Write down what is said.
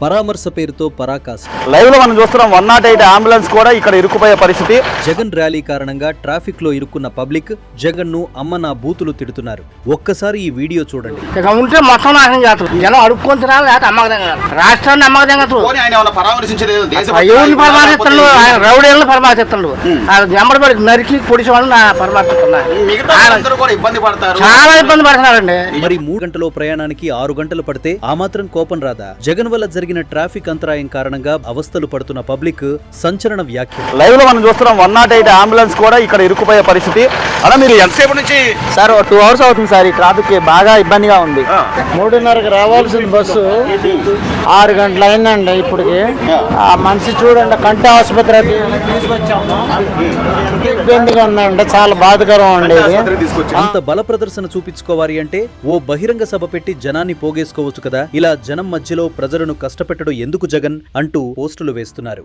పరామర్శ పేరుతో పరాకాష్ట. లైవ్ లో మనం చూస్తున్నాం 108 అంబులెన్స్ కూడా ఇక్కడ ఇరుక్కుపోయే పరిస్థితి. జగన్ ర్యాలీ కారణంగా ట్రాఫిక్ లో ఇరుక్కున్న పబ్లిక్ జగన్ ను అమ్మ నా బూతులు తిడుతున్నారు. ఒక్కసారి ఈ వీడియో చూడండి. ఉంటే మొత్తం నాశనం చేస్తారు. జనం అడుక్కొని తినాలి, లేకపోతే అమ్మకదంగా రాష్ట్రాన్ని అమ్మకదంగా రౌడీలను పరామర్శిస్తుండ్రు. వెంబడి నరికి పొడిచి వాళ్ళని చాలా ఇబ్బంది పడుతున్నారండి. మరి 3 గంటల ప్రయాణానికి 6 గంటలు పడితే ఆ మాత్రం కోపం రాదా? జగన్ వల్ల జరిగిన ట్రాఫిక్ అంతరాయం కారణంగా అవస్థలు పడుతున్న పబ్లిక్ సంచలన వ్యాఖ్యలు. లైవ్ లో మనం చూస్తున్నాం 108 అంబులెన్స్ కూడా ఇక్కడ ఇరుక్కుపోయే పరిస్థితి. అలా మీరు ఎంతసేపు నుంచి సార్ 2 అవర్స్ అవుతుంది సార్. ఈ ట్రాఫిక్ బాగా ఇబ్బందిగా ఉంది. 3:30కి రావాల్సిన బస్సు 6 గంటలు అయిందండి. ఇప్పటికి ఆ మనిషి చూడండి, కంటి ఆసుపత్రి తీసుకొచ్చాము. ఇబ్బందిగా ఉందండి, చాలా బాధకరం అండి. అంత బల ప్రదర్శన చూపించుకోవాలి అంటే ఓ బహిరంగ సభ పెట్టి జనాన్ని పోగేసుకోవచ్చు కదా. ఇలా జనం మధ్యలో ప్రజలను కష్టపెట్టడం ఎందుకు జగన్ అంటూ పోస్టులు వేస్తున్నారు.